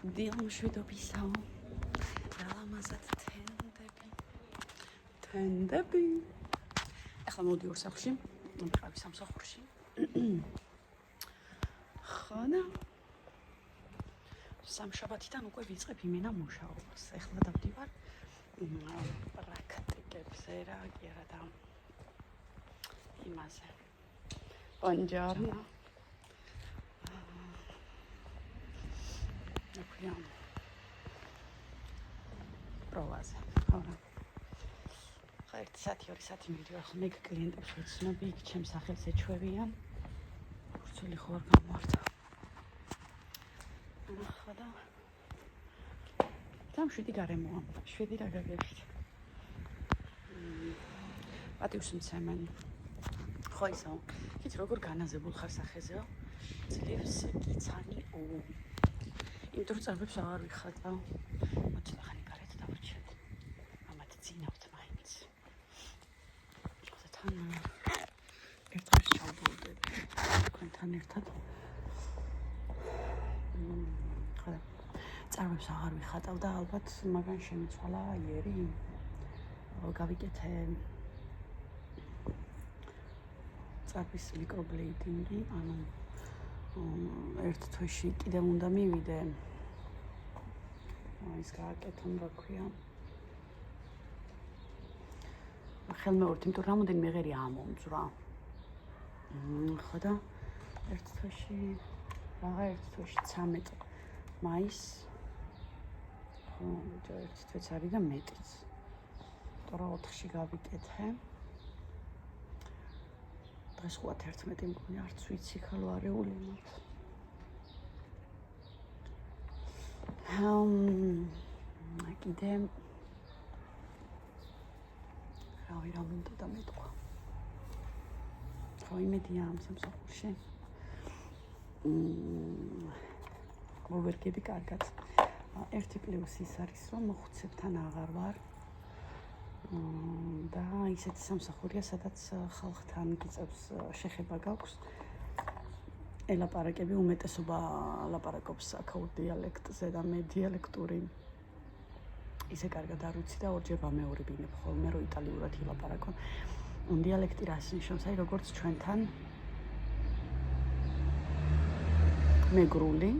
დილმშვიდობისაო და ლამაზად თენდები ახლა მოდი ორ სახლში ვიყავი სამსახურში ხანა სამშაბათიდან უკვე ვიწყებ იმენა მუშაობას ახლა დავდივარ პრაქტიკებზე რა კი არა და იმაზე Buongiorno. Provase. Ora. Ხერთ საათი 2 საათი მივიდა ხო მე კლიენტებს ვეცნობი იქ ჩემს სახელს ეჩვევიან. ქურცული ხო არ გამართა. ახლა და там 7 გარემოა. 7 რა გაგებთ. პატივს მცემენ. ხო ისო. კიც როგორ განაზებულ ხარ სახეზეო? ძლევს კიცანი ო. იმიტომ წარბებს აღარ ვიხატავ. მოწახანი გარეთ დავარჩეთ. ამათ ძინავთ მაინც. თან ერთად ჩავდოდები. თქვენთან ერთად. ხო. წარბებს აღარ ვიხატავ და ალბათ მაგან შემიცვალა იერი. გავიკეთე წარბის მიკრობლეიდინგი, ანუ ერთ თვეში კიდევ უნდა მივიდე. ის გააკეთონ რა ქვია. ხელმეორთ, იმიტომ რომ რამოდენიმე ღერი ამომძვრა. ხო და ერთ თვეში 13 მაისს. ხო, ერთ თვეც არის და მეტიც. თორე 4-ში გავიკეთე. დღეს ხო 11 მგონი არც ვიცი ხალო არეული მათ. კიდე რავი რა მინდა და მეტყვა. ხო იმედია ამ სამსახურში. მოვერგები კარგად. ერთი პლუსი ის არის რომ მოხუცებთან აღარ ვარ. და ისეთი სამსახურია, სადაც ხალხთან გიწევს შეხება გაქვს. ელაპარაკები უმეტესობა ლაპარაკობს აქაურ დიალექტზე და მე დიალექტური ისე კარგად არ ვიცი და ორჯერ ვამეორებინებ ხოლმე რომ იტალიურად ილაპარაკო. დიალექტი რას ნიშნავს? აი როგორც ჩვენთან მეგრული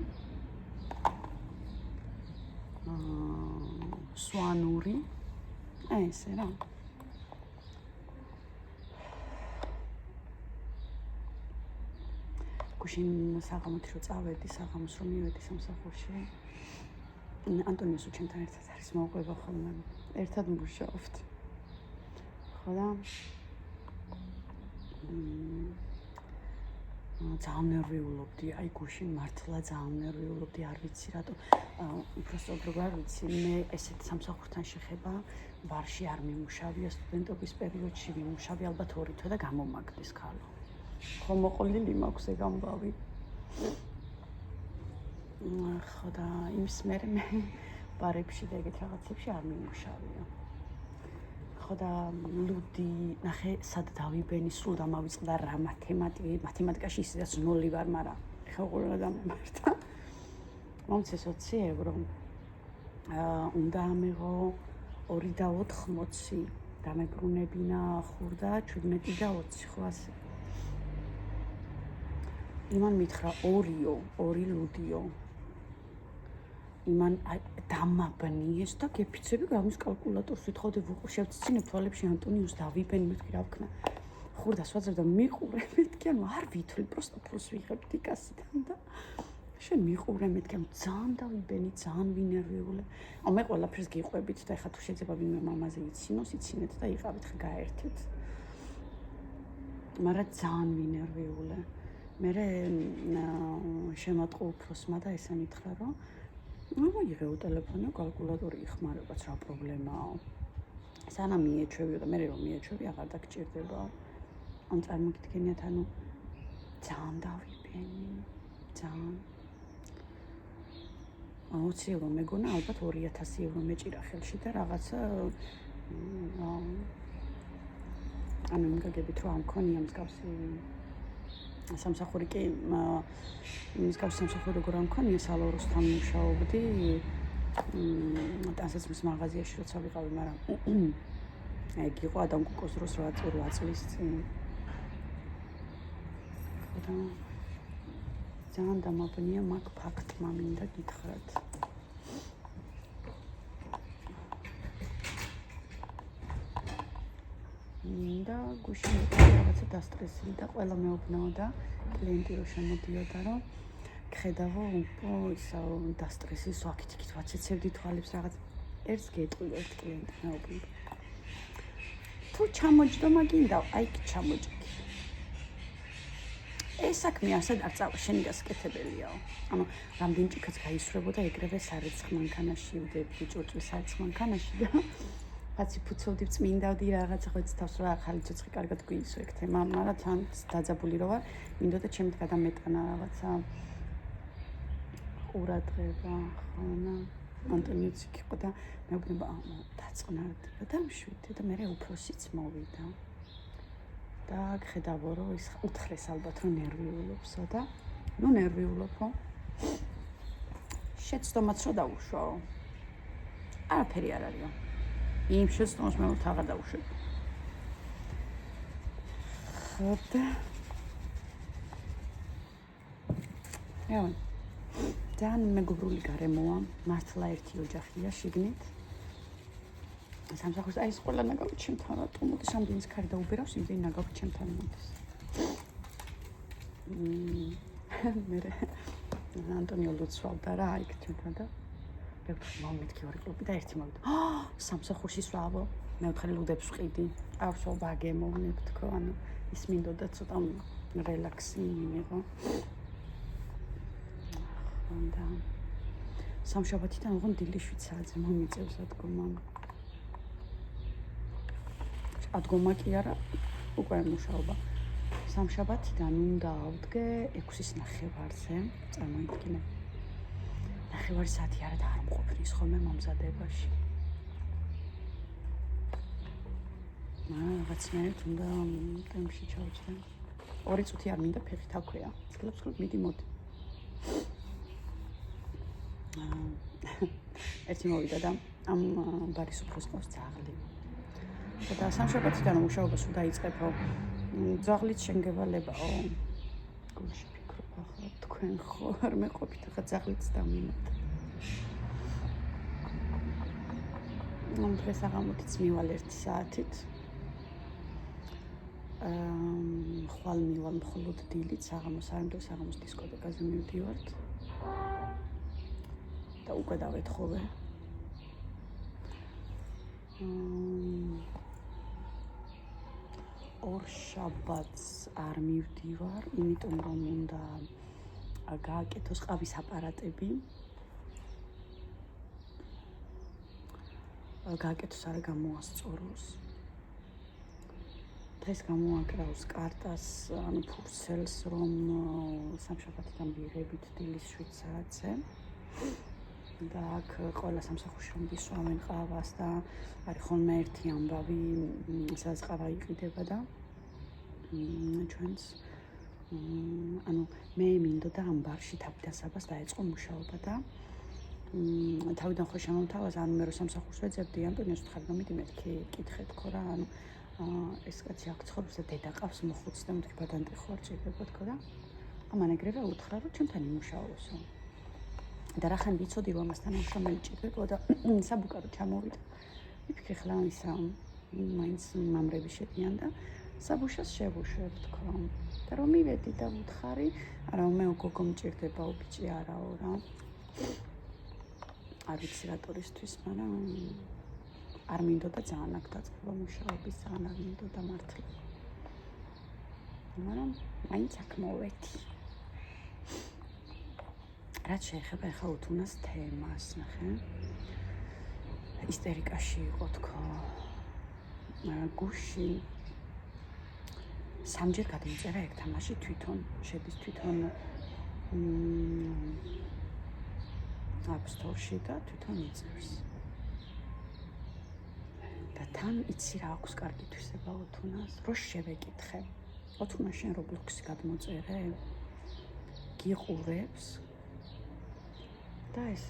სვანური ესე რა. გუშინ საღამოთი რო წავედი, საღამოს რომ მივედი სამსახურში. ანტონიოსო ჩემთან ერთად არის მოუყვება ხოლმე. ერთად მუშაობთ. ხო და ძალიან ნერვიულობდი, აი გუშინ მართლა ძალიან ნერვიულობდი, არ ვიცი რატო. უბრალოდ არ ვიცი, მე ესეთ სამსახურთან შეხება ბარში არ მიმუშავია, სტუდენტობის პერიოდში მიმუშავე ალბათ 2 თვე და გამომაგდეს ხალო. ხო მოყოლილი მაქვს ეგ ამბავი. ხო და იმის მერე მე ბარებში და ეგეთ რაღაცებში არ მიმუშავია. ხო და ლუდი, ნახე სად დავიბენი, სულ დამავიწყდა რა მათემატიკაში ისედაც 0 ვარ, მაგრამ ხა უყურა დამემართა. მომცეს 20 ევრო. უნდა ამეღო 2 და 80 დამებრუნებინა ხურდა 17 და 20 ხო ასე. იმან მითხრა 2 ლუდიო. იმან დამაბნიეს და გეფიცები გამის კალკულატორს ვითხოვდი შევწინე თვალებში ანტონიოს დავიბენი მეთქი რა ვქნა. ხურდას ვაძლევ და მიყურე მეთქი ანუ არ ვითვლი, პროსტო ფულს ვიღებ დიკასიდან და შენ მიყურე მეთქი ანუ ძალიან დავიბენი, ძალიან ვინერვიულე. მე ყველაფერს გიყვებით და ეხლა თუ შეიძლება ვინმე მამაზე იცინოს, იცინეთ და იყავით ხა გაერთეთ. მაგრამ ძალიან ვინერვიულე. მერე შემატყო უფროსმა და ესე მითხრა რომ მოიღეო ტელეფონი, კალკულატორი იხმარებაც რა პრობლემაა. სანამ მიეჩვევიო და მე რომ მიეჩვევი აღარ დაგჭირდება. ან წარმოგიდგენიათ, ანუ ძალიან დავიბენი, ძალიან 20 ევრო მეგონა, ალბათ 2000 ევრო მეჭირა ხელში და რაღაცა ანუ მიგაგებით რომ ამ მქონია მსგავსი სამსახური კი იმის გავს სამსახური როგორ არ მქონია სალოროსთან მუშაობდი ტანსაცმლის მაღაზიაში როცა ვიყავი, მაგრამ ეგ იყო ადამ კუკოს დროს 8 წლის წინ. და ძალიან დამაბნია მაგ ფაქტმა მინდა გითხრათ. და გუშინ რაღაცა დასტრესილი და ყველა მეუბნაო და კლიენტი რო შემოდიოდა, რომ ხედავო ისა დასტრესის აქეთ-იქით ვაცეცებდი თვალებს რაღაც ერთს გეტყვი ერთ კლიენტი მეუბნი. თუ ჩამოჯდომა გინდა, აი კი ჩამოჯდი. ეს საქმე ასად არ წავა, შენი გასაკეთებელიაო. ანუ რამდენი ჭიქაც გაისვრებოდა ეგრევე სარეცხ მანქანაში, ვდები ჭურჭლის სარეცხ მანქანაში და კაცი ფუცოვდი წმინდავდი რაღაცა ხო იცით თავს რა ახალი ცოცხი კარგად გვიისო ეგ თემა, მაგრამ თან დაძაბული რო ვარ, მინდოდა ჩემით გადამეტანა რაღაცა ყურადღება, ხანა ანტონიოც იქ იყო და მეუბნება დაწყნარდება და მშვიდე და მე უფროსიც მოვიდა. და ხედავო რომ ის უთხრეს ალბათ რომ ნერვიულობსო და ნუ ნერვიულობო. შეცდომაც რო დაუშვაო. არაფერი არ არისო. იმ შეცდომას მე აღარ დავუშვებ. ხოდა ეონ ძალიან მეგობრული გარემოა, მართლა ერთი ოჯახია შიგნით. სამსახურს აი ეს ყველა ნაგავი ჩემთან რატომ მოდის ამდენიც ქარი დაუბერავს, იმდენი ნაგავი ჩემთან მოდის. მე ანტონიო ლუცვალდა რა იქ ჩვენთან და მეთქი ორი კლუბი და ერთი მოვიდა. სამსახურში სვავო, მეოთხე ლუდებს ვყიდი. ავსო ვაგემოვნებ თქო, ანუ ის მინდოდა ცოტა რელაქსი მიიღო. და სამშაბათიდან ოღონდ დილის 7 საათზე მომიწევს ადგომა. ადგომა კი არა, უკვე მუშაობა. სამშაბათიდან უნდა ავდგე 6:30-ზე, წარმოიდგინე. 9 საათი არა და არ მყოფნის ხოლმე მომზადებაში. რაღაცნაირად უნდა ტემპში ჩავწვე. 2 წუთი არ მინდა ფეხი თავქვეა. სკლებს მიდი მოდი. ერთი მოვიდა და ამ ბარის უფროს ყავს ძაღლი. და სამშაბათიდან მუშაობას დაიწყებო. ძაღლიც შენგევალებაო. გულში ფიქრობ ახლა თქვენ ხო არ მეყოფით ახლა ძაღლიც დამინოთ. დღეს აღამოთიც მივალ 1 საათით. ხვალ მივალ მხოლოდ დილით საღამოს არ მდო საღამოს დისკოტეკაზე მივდივართ. და უკვე დავეთხოვე. ორ შაბათს არ მივდივარ, იმიტომ რომ უნდა გააკეთოს ყავის აპარატები. გააკეთოს არა გამოასწოროს. დღეს გამოაკრავს კარტას, ანუ ფურცელს, რომ სამშაბათიდან ვიღებით დილის 7 საათზე. და აქ ყველა სამსახურში რომ დისვამენ ყავას და არის ხოლმე ერთი ამბავი, სადაც ყავა იყიდება და ჩვენს ანუ მე მინდოდა ამ ბარში თავდასაბას დაეწყო მუშაობა და თავიდან ხო შემომთავაზა, ანუ მე რო სამსახურს ვეძებდი, ანტონიოს ვთხარი რომ მიდი მეთქი კითხე თქო რა, ანუ ეს კაცი აქ ცხოვრობს და დედა ყავს მოხუცს და მეთქი ბადანტი ხო არ ჭირდება თქო და ამან ეგრევე უთხრა რომ ჩემთან იმუშაოსო. და რახან ვიცოდი რომ ამასთან ამშრომელი ჭირდება და საბუკა რო ჩამოვიდა. მიფიქრე ხლა ისა მაინც მამრები შედიან და საბუშას შევუშვებ თქო. და რომ მივედი და ვუთხარი, არა მე გოგო მჭირდებაო ბიჭი არაო რა. არ ვიცი რატორისთვის, მაგრამ არ მინდოდა ძალიან აქ დაწყება მუშაობის, ძალიან არ მინდოდა მართლა. მაგრამ მაინც აქ მოვედი. რაც შეეხება ახლა უთუნას თემას, ნახე. ისტერიკაში იყო თქო. გუში სამჯერ გადმოწერა ეგ თამაში თვითონ, შედის თვითონ App Store-ში და თვითონ იწერს. და თან იცი რა აქვს კარგი თვისება უთუნას, რო შევეკითხე. ოთუნა შენ Roblox-ი გადმოწერე? გიყურებს? და ეს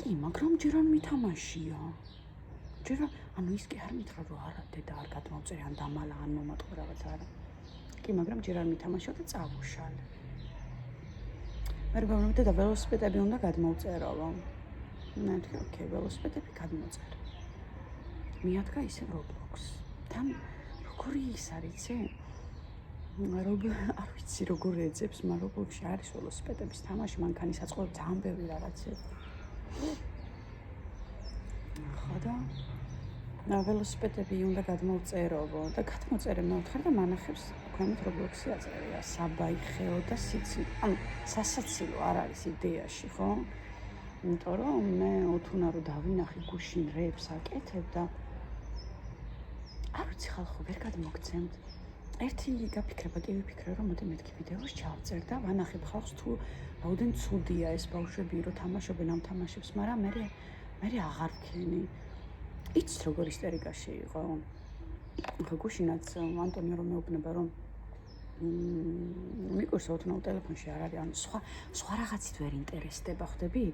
კი, მაგრამ ჯერ არ მითამაშია. ჯერ ანუ ის კი არ მითხრა რომ არა დედა არ გადმოვწერე ან დამალა ან მომატყო რაღაც არა. კი, მაგრამ ჯერ არ მითამაშია და წავუშალე. მე ვგონებდი და ველოსიპედები უნდა გადმოვწერო. მე თქვი, ოკეი, ველოსიპედები გადმოწერე. მიადგა ისე Roblox. თან როგორი ის არის, იცი? არ ვიცი როგორ ეძებს, მაგრამ Roblox-ში არის ველოსიპედების თამაში, მანქანის აწყობა ძალიან ბევრი რაღაცები. ხო და ველოსიპედები უნდა გადმოვწერო და გადმოწერე მეოთხე და მანახებს ქვემოთ Roblox-ი აწერია საბაიხეო და სიცილო. ანუ სასაცილო არ არის იდეაში, ხო? იმიტომ რომ მე ოთუნა რო დავინახე გუშინ რეებს აკეთებ და არ ვიცი ხალხო ვერ გადმოგცემთ. ერთი გაფიქრება, კი ვიფიქრე რომ მოდი მეთქი ვიდეოს ჩავწერ და ვანახებ ხალხს თუ რაოდენ ცუდია ეს ბავშვები რო თამაშობენ ამ თამაშებს, მაგრამ მე აღარ ვქენი. იცით როგორ ისტერიკაში იყო. ხო გუშინაც ანტონიო რომ მეუბნება რომ მიგორს ოთუნა ტელეფონში არ არის, ანუ სხვა რაღაცით ვერ ინტერესდება, ხვდები?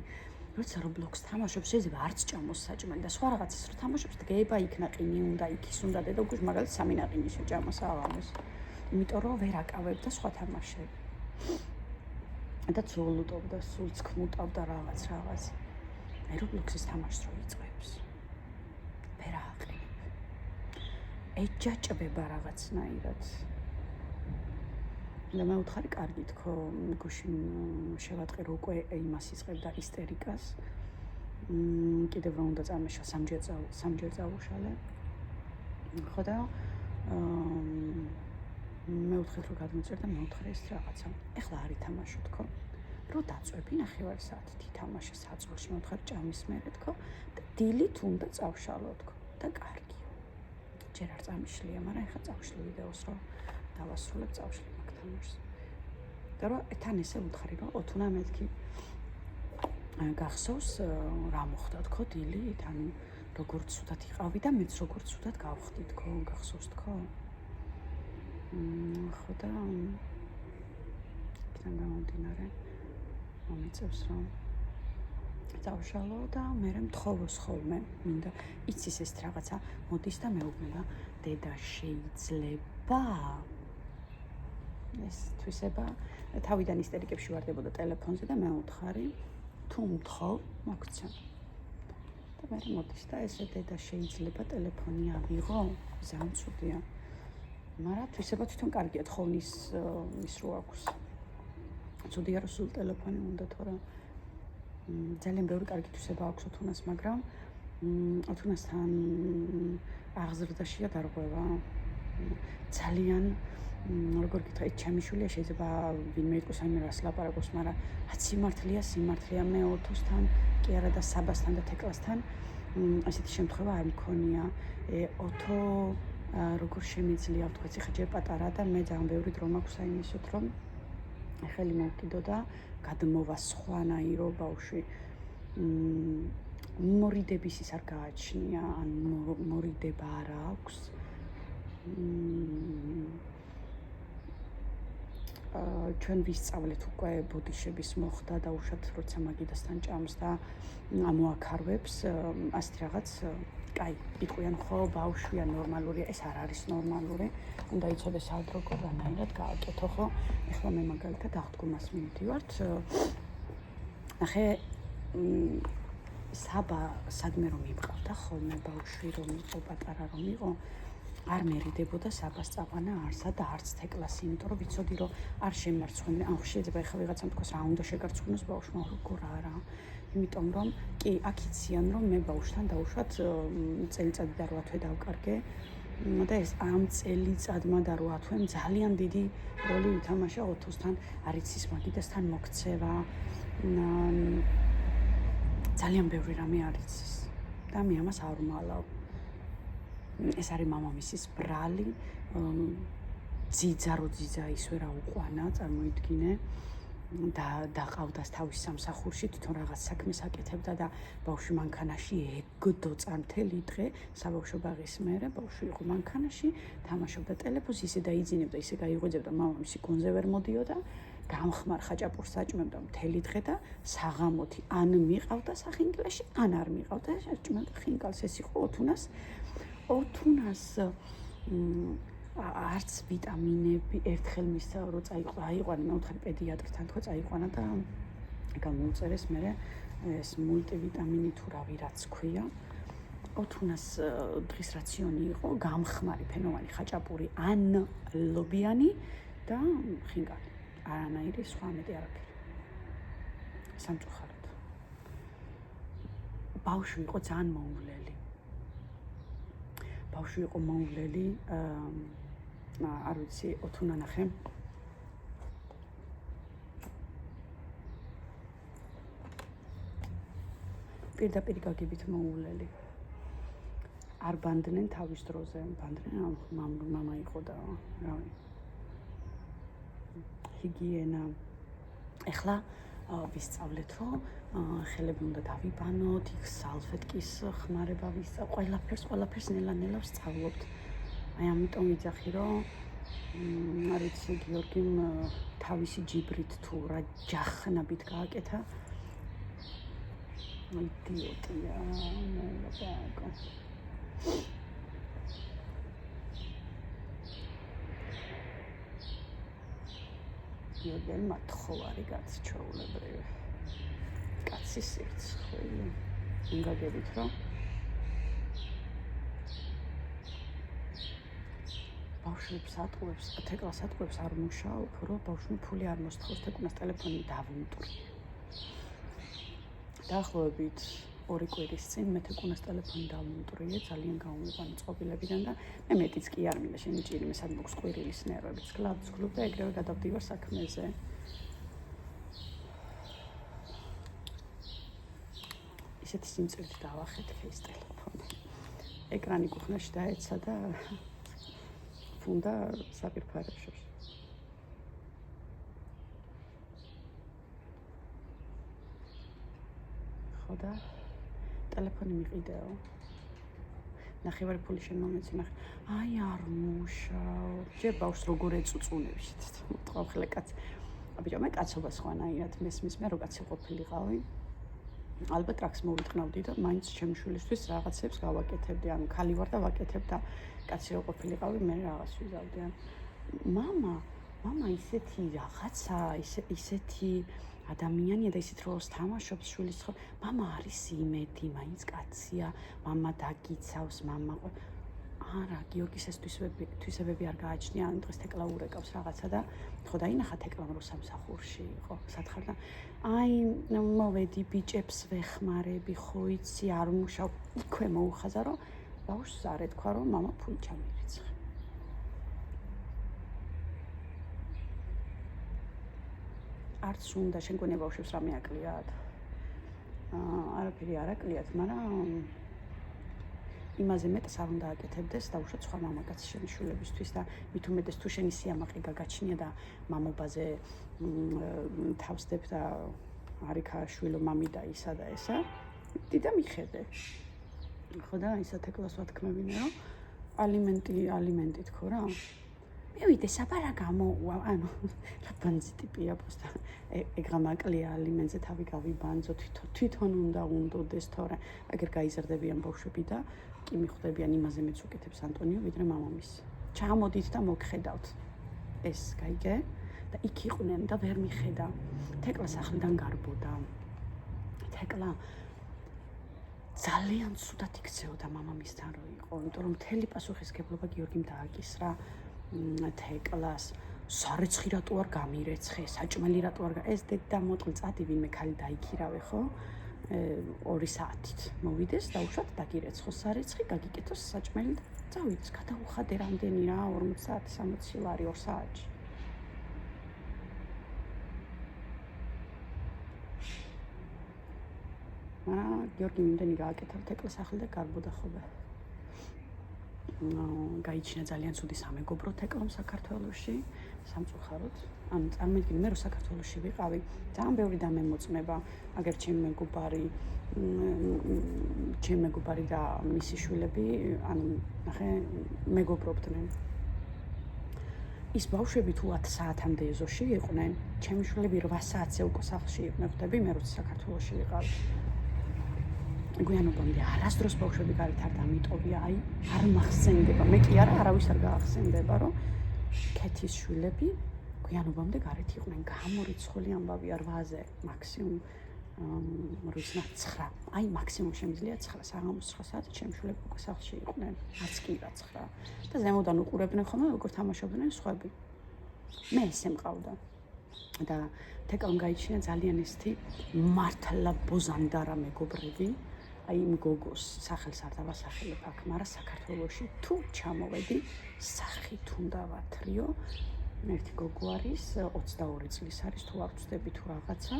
როცა Roblox თამაშობს, შეიძლება არც ჭამოს საჭმელი და სხვა რაღაცას რო თამაშობს, დგება იქ ნაყინი უნდა, იქის უნდა და უკვე მაგალითად სამი ნაყინი შეჭამოს აღამოს. იმიტომ რომ ვერ აკავებდა სხვა თამაშები. და ცოლუტობდა, სულს ქმუტავდა რაღაც. მე Roblox-ის თამაშს რო იწყებს. ვერ აყრებ. ეჯაჭბება რაღაცნაირად. და მე უთხარი კარგი თქო, გუშინ შევატყე რომ უკვე იმას იწყებდა ისტერიკას. კიდევ რა უნდა წამეშვა სამჯერ წავუშალე. ხო და მე უთხეთ რომ გადმოწერ და მე უთხარი ეს რაღაცა. ეხლა არ ითამაშო თქო. რო დაწვევი ნახევარი საათით ითამაშე საწოლში, მე უთხარი ჭამის მერე თქო და დილით უნდა წავშალო თქო და კარგია. ჯერ არ წამიშლია, მაგრამ ეხლა წავშლი ვიდეოს რომ დავასრულებ წავშლი. და რა თან ესე უთხარი რომ ოთუნა მეთქი გახსოვს რა მოხდა თქო დილით, ანუ როგორ ცუდად იყავი და მეც როგორ ცუდად გავხდი თქო, გახსოვს თქო? ხო და თან გამომდინარე მომიწევს რომ წავშალო და მე მთხოვოს ხოლმე, მინდა იცის ეს რაღაცა მოდის და მეუბნება დედა შეიძლება ეს თვისება თავიდან ისტერიკებში ვარდებოდა ტელეფონზე და მე უთხარი თუ მთხოვ მოგცემ და მე მოდის და ესე დედა შეიძლება ტელეფონი ავიღო ძალიან ცუდია მაგრამ თვისება თვითონ კარგია თხოვნის ის რო აქვს ცუდია რომ სულ ტელეფონი უნდა თორე ძალიან ბევრი კარგი თვისება აქვს ოთუნას მაგრამ ოთუნასთან აღზრდაშია დარღვევა ძალიან როგორ გითხრა, ჩემი შვილია შეიძლება ვინმე იყოს ამ რას ლაპარაკობს, მაგრამ რაც სიმართლეა მე ოთოსთან, კი არა და საბასთან და თეკლასთან ასეთი შემთხვევა არ მქონია. ოთო როგორ შემიძლია ვთქვი, ხა ჯერ პატარა და მე ძალიან ბევრი დრო მაქვს აიმისოთ, რომ ხელი მოვკიდო და გადმოვა სხვანაირო ბავშვი. მორიდების ის არ გააჩნია, ან მორიდება არ აქვს. ჩვენ ვისწავლეთ უკვე ბუდიშების მოხდა და უშად როცა მაგიდასთან ჭამს და ამოაქარვებს ასეთ რაღაც კაი იტყვიან ხო ბავშვია ნორმალურია ეს არ არის ნორმალური უნდა იცოდეს ალტროგო რანაირად გააკეთო ხო ეხლა მე მაგალითად აღდგომას მივდივართ ნახე საბა სადმე რომ მიყავდა ხოლმე ბავშვი რომ იყო პატარა რომ იყო არ მერიდებოდა საბას წაყვანა არსა და არც თეკლასი, იმიტომ რომ ვიცოდი რომ არ შემარცხვენია. ან შეიძლება ეხლა ვიღაცამ თქვას რა უნდა შეგარცხვინოს ბავშვმა, როგორ არა. იმიტომ რომ კი, აქ იციან რომ მე ბავშვთან დავუშვათ წელიწადი და 8 თვე დავკარგე და ეს ამ წელიწადმა და 8 თვემ ძალიან დიდი როლი ითამაშა ოთოსთან, არის ის მაგიდასთან მოქცევა. ძალიან ბევრი რამე არის და მე ამას არ ვმალავ. ეს არის მამამისის ბრალი ძიძა ისე რა უყვანა წარმოიდგინე დაყავდას თავის სამსახურში თვითონ რაღაც საქმეს აკეთებდა და ბავშვი მანქანაში ეგდო წამთელი დღე საბავშვო ბაღის მერე ბავშვი იყო მანქანაში თამაშობდა ტელეფონს ისე დაიძინებდა ისე გაიღვიძებდა მამამისი გონზე ვერ მოდიოდა გამხმარ ხაჭაპურს საჭმევდა მთელი დღე და საღამოთი ან მიყავდა სახინკალში ან არ მიყავდა საჭმევდა ხინკალს ეს იყო ოთუნას არც ვიტამინები ერთხელ მისცა რომ აიყვანა მეუთხარი პედიატრთან თქო წაიყვანა და გამოუწერეს მე ეს მულტივიტამინი თუ რავი რაც ქვია ოთუნას დღის რაციონი იყო გამხმარი ფენოვანი ხაჭაპური ან ლობიანი და ხინკალი არანაირი სხვა მეტი არაფერი სამწუხაროდ ბავშვი იყო ძალიან მოულელი ბავშვი იყო მოულელი არ ვიცი ოთუნა ნახე პირდაპირ გაგებით მოულელი არ ბანდნენ თავის დროზე ბანდნენ მამა იყო და რავი ჰიგიენა ეხლა ვისწავლეთ რომ ხელები უნდა დავიბანოთ იქ სალფეტკის ხმარება ყველაფერს ნელა-ნელა ვსწავლობთ აი ამიტომ ვიძახი რომ არ ვიცი გიორგიმ თავისი ჯიბრით თუ რა ჯახნაბით გააკეთა იდიოტია ნელა გიორგემ მათხოვარი კაცი ჩაულებრივი კაცი სირცხვილი იმგაგებით რომ ბავშვებს ატყუებს თეკლას ატყუებს არ მუშაობ რომ ბავშვი ფული არ მოსთხოვს თეკლას ტელეფონი დავუმტვრი დაახლოებით 2 კვირის წინ მე თეკლას ტელეფონი დავუმტვრიე ძალიან გამომიყვანე წყობილებიდან და მე მეტიც კი არ მინდა შენი ჭირი მე სად მოგს ყვირილის ნერვებიც გლავ და ეგრევე გადავდივარ საქმეზე ისეთი სიმწირით დავახეთქე ეს ტელეფონი ეკრანი კუხნაში დაეცა და ფუნდა საპირფარეშოს ხოდა ტელეფონი მიყიდეო ნახევარი ფული შენ მომეცი ნახე აი არ მუშაო ჯერ ბავშვს როგორ ეწუწუნებს მოტყავ ხელა კაცი აბიჯო მე კაცობა სხვანაირად მესმის მე რო კაცი ყოფილიყავი ალბათ ტრაქს მოვიტყნავდი და მაინც ჩემი შვილისთვის რაღაცებს გავაკეთებდი ან ქალი ვარ და ვაკეთებ და კაცი რო ყოფილიყავი მე რაღაც ვიზავდი ან მამა ისეთი რაღაცა ისეთი ადამიანია და ისეთ როლს თამაშობს შვილის ხო მამა არის იმედი მაინც კაცია მამა დაგიცავს მამა არა გიორგის ეს თვისებები არ გააჩნია ან დღეს თეკლა ურეკავს რაღაცა და ხო დაინახა თეკლამ რო სამსახურში იყო სათხარ და აი მოვედი ბიჭებს ვეხმარები ხო იცი არ მუშაობ იქვე მოუხაზა რომ ბავშვს არ ეთქვა რომ მამა ფული ჩამირიცხე არც უნდა შენ გონია ბავშვებს რამე აკლიათ არაფერი არ აკლიათ მაგრამ იმაზე მეტს არ უნდა აკეთებდეს დაუშვათ სხვა მამაკაცის შენი შვილებისთვის და მით უმეტეს თუ შენი სიამაყე გაგაჩნია და მამობაზე თავსდებ და არიქა შვილო მამი და ისა და ესა დიდა მიხედე ხო და ისა თეკლას ვათქმევინე რომ ალიმენტი თქო რა მივიდე საბარა გამოუვა ანუ რა ბანძი ტიპია პოსტა ეგრა მაკლია ალიმენტზე თავი გავიბანძო თვითონ უნდა უნდოდეს თორე აგერ გაიზრდებიან ბავშვები და კი მიხვდებიან იმაზე მეც უკეთებს ანტონიო ვიდრე მამამის ჩამოდით და მოგხედავთ ეს გაიგე და იქ იყვნენ და ვერ მიხედა თეკლა სახლიდან გარბოდა თეკლა ძალიან ცუდად იქცეოდა მამამისთან რო იყო იმიტომ რომ მთელი პასუხისგებლობა გიორგიმ დააკისრა თეკლას სარეცხი რატო არ გამირეცხე საჭმელი რატო არ ეს და მოტყი წადი ვინმე ქალი დაიქირავე ხო 2 საათით მოვიდეს და უშოთ დაგირეცხო სარეცხი გაგიკეთოს საჭმელი და წავიდეს გადაუხადე რამდენი რა 40 საათი 60 ლარი 2 საათში გიორგი მინდენი გააკეთა თეკლას სახლი და გარბოდა ხოლმე გაიჩინა ძალიან ცუდი სამეგობრო თეკლამ საქართველოში სამწუხაროდ. ანუ წარმოიდგინე მე რო საქართველოში ვიყავი, ძალიან ბევრი დამემოწმება, აგერ ჩემი მეგობარი და მისი შვილები, ანუ ნახე, მეგობრობდნენ. ის ბავშვები თუ 10 საათამდე ეზოში იყვნენ, ჩემი შვილები 8 საათზე უკვე სახლში იყვნენ, ხვდები, მე როცა საქართველოში ვიყავი. გვიანობამდე არასდროს ბავშვები გარეთ არ დამიტოვია, აი, არ მახსენდება, მე კი არა, არავის არ გაახსენდება, რომ ქეთის შვილები გვიანობამდე გარეთ იყვნენ, გამორიცხული ამბავია 8-ზე, მაქსიმუმ როცა 9, აი მაქსიმუმ შემიძლია 9 საღამოს 9 საათი ჩემი შვილები უკვე სახლში იყვნენ, არც კი რა 9 და ზემოდან უყურებდნენ ხოლმე როგორ თამაშობდნენ სხვები. მე ესე მყავდა და თეკლამ გაიჩინა ძალიან ესეთი მართლა ბოზანდარა მეგობრები, აი იმ გოგოს სახელს არ დავასახელებ აქ, მაგრამ საქართველოში თუ ჩამოვედი, სახით უნდა ვათრიო. ერთი გოგო არის 22 წლის არის, თუ არ ვწდები თუ რაღაცა.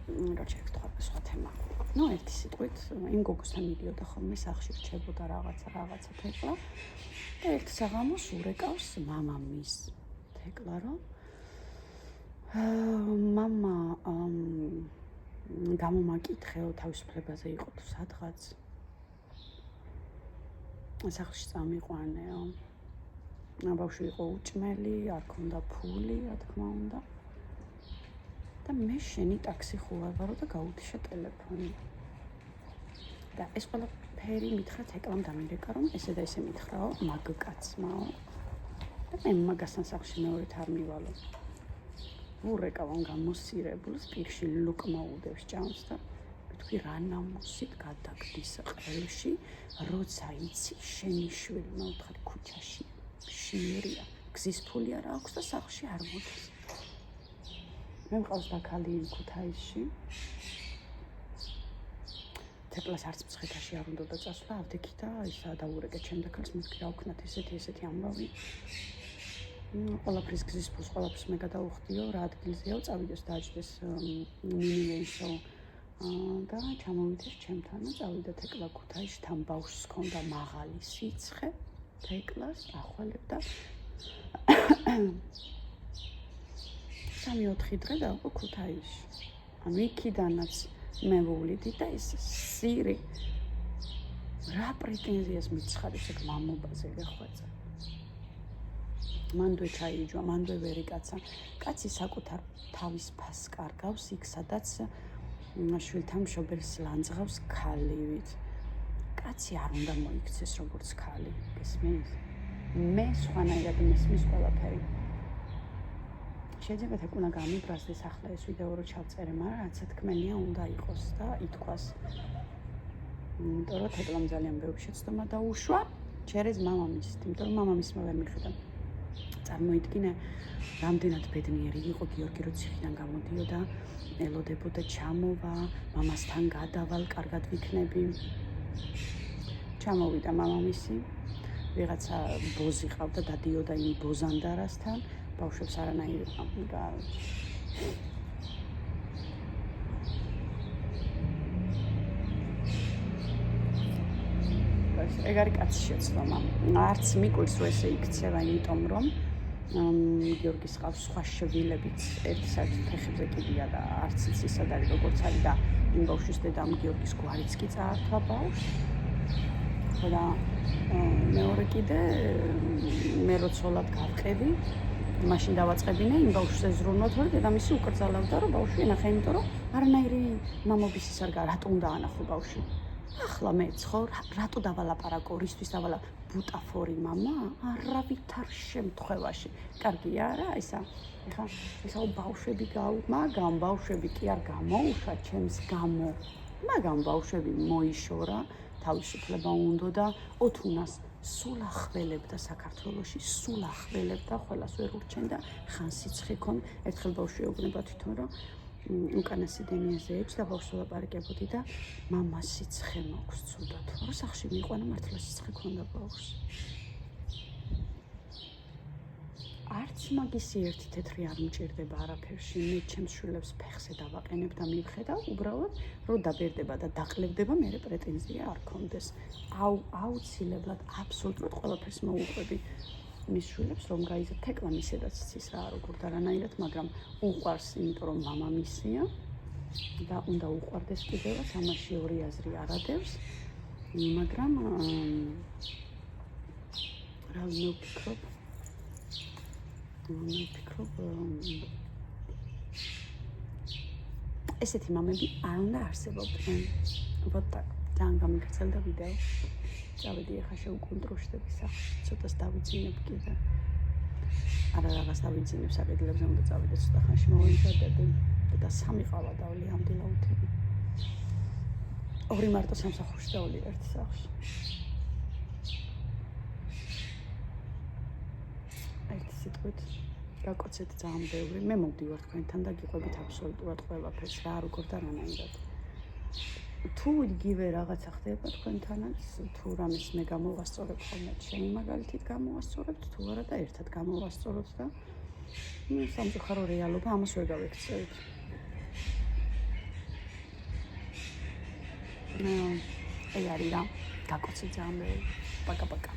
რა შევთქვა სხვა თემა. ნუ ერთი სიტყვით იმ გოგოსთან მიდიოდა ხოლმე სახლში რჩებოდა რაღაცა თეკლა და ერთ საღამოს ურეკავს მამამის თეკლა რომ მამა გამომაკითხეო თავისუფლებაზე იყო თუ სადღაც სახლში წამიყვანეო. ბავშვი იყო უჭმელი, არ ქონდა ფული, რა თქმა უნდა. და მე შენი ტაქსი ხო არ ვარო და გაუთიშა ტელეფონი. და ეს ყველაფერი მითხრა თეკლამ დამირეკა, რომ ესე და ესე მითხრაო, მაგ კაცმაო. და მე მაგასთან სახლში მეორედ არ მივალო. ურეკავან გამოსირებულს პირში ლუკმა უდევს ჭამს და მეთქვი რა ნამოსით გადაგდის ყელში, როცა იცი შენი შვილი მე ვთხარი ქუჩაში შიერია, გზის ფული არ აქვს და სახლში არ მოდის. მე მყავს დაქალი ქუთაისში. თეკლას არც მცხეთაში არ უნდა წასვლა, ავდექი და ისა დაურეკე ჩემ დაქალს, მეთქი რა ვქნათ ესეთი ამბავი. ყველაფრის გზის ფულს ყველაფერს მე გადავუხდიო, რა ადგილზეო, წავიდეს დააჭდეს მინიმეისო და ჩამოვიდეს ჩემთან და წავიდა თეკლა ქუთაისში, თან ბავშვს ჰქონდა მაღალი სიცხე, თეკლას ახვალებდა 3-4 დღე დავყო ქუთაისში. ანუ იქიდანაც მე ვუვლიდი და ის სირი რა პრეტენზიას მიცხადეს ეგ მამობაზე გეხვეწა. მანდვე ჩაიჯვა, მანდვე ვერიკაცა. კაცი საკუთარ თავის ფასს კარგავს იქ, სადაც შვილთან მშობელს ლანძღავს ქალივით. კაცი არ უნდა მოიქცეს როგორც ქალი. გესმის? მე სხვანაირად მესმის ყველაფერი. შეიძლება თეკვნა გამიბრაზდეს ახლა ეს ვიდეო რო ჩავწერე, მაგრამ რაც თქმელია უნდა იყოს და ითქვას. იმიტომ რომ თეკლამ ძალიან ბევრი შეცდომა დაუშვა, ჩერეს მამამისით, იმიტომ რომ მამამისმა ვერ მიხედა. წარმოიდგინე, რამდენად ბედნიერი იყო გიორგი, რო ციხიდან გამოდიოდა, ელოდებოდა ჩამოვა, მამასთან გადავალ, კარგად ვიქნები. ჩამოვიდა მამამისი, ვიღაცა ბოზი ყავდა, დადიოდა იმ ბოზანდარასთან, ბავშვებს არანაირი ეგ არის კაცის შეცდომა. არც მიკვირს რომ ესე იქცევა, იმიტომ რომ გიორგის ყავს სხვა შვილებიც ერთი საერთოდ ფეხებზე კიდია და არც ისად არის როგორც არის და იმ ბავშვის დედამ გიორგის გვარიც კი წაართვა ბავშვს. და მეორე კიდე მე რო ცოლად გავყევი, მაშინ დავაწყებინე იმ ბავშვს ეზრუნოთ, რომ დედამისი უკრძალავდა, რომ ბავშვი ენახა, იმიტომ რომ არანაირი მამობის ის არ გაქვს, რატო უნდა ანახო ბავშვი. ახლა მე ცხოვრ, რატო დავალაპარაკო, რისთვის დავალა ბუტაფორი მამა, არავითარ შემთხვევაში. კარგია რა, ისა. ეხლა ბავშვები მაგამ ბავშვები კი არ გამოუშვა ჩემს გამო. მაგამ ბავშვები მოიშორა, თავისუფლება უნდა და ოთუნას სულ ახველებდა საქართველოში, სულ ახველებდა, ყველას ვერ ურჩენდა, ხან სიცხე ქონდა. ერთხელ ბავშვი ეუბნება თვითონ, რომ უკანასი დენიაზე ეჭ და ბავშვს ვლაპარაკებოდი და მამა სიცხე მაქვს ცუდად. რა სახში მიიყვანა მართლა სიცხე ქონდა ბავშვს. არც მაგისი ერთი თეთრი არ მჭირდება არაფერში. მე ჩემს შვილებს ფეხზე დავაყენებ და მივხედავ, უბრალოდ რომ დაბერდება და დაყლებდება, მე პრეტენზია არ კონდეს. აუცილებლად აბსოლუტურად ყველაფერს მოუყვები. მის შვილებს რომ გაიზარდეთ თეკლა მისედაც ცის რა როგორ და რანაირად, მაგრამ უყვარს, იმიტომ რომ მამამისია და უნდა უყვარდეს კიდევაც, ამაში ორი აზრი არ ადევს, მაგრამ რა ვფიქრობ? ესეთი მამები არ უნდა არსებობდნენ. Вот так. ძალიან გამიგრძელდა ვიდეო. წავედი ახლა შევუკონტროლშდები სახლში, ცოტას დავიძინებ კიდე. არა რაღაც დავიძინებ საკედლებზე უნდა წავიდე ცოტა ხანში მოვიმზადები და 3 ყავა დავლი ამდილაუთი. 2 მარტო სამსახურში დავლი ერთ სახლში. ერთი სიტყვით გაკოცეთ ძალიან ბევრი. მე მოვდივარ თქვენთან და გიყვებით აბსოლუტურად ყველაფერს რა როგორ და რანაირად. თუ იგივე რაღაცა ხდება თქვენთანაც, თუ რამეს მე გამოვასწორებ ხოლმე, ჩემი მაგალითით გამოვასწორებთ, თუ არა და ერთად გამოვასწოროთ და სამწუხარო რეალობა ამას ვერ გავექცევით. აი არის რა, გაკოცეთ ძალიან ბევრი. პაკა-პაკა.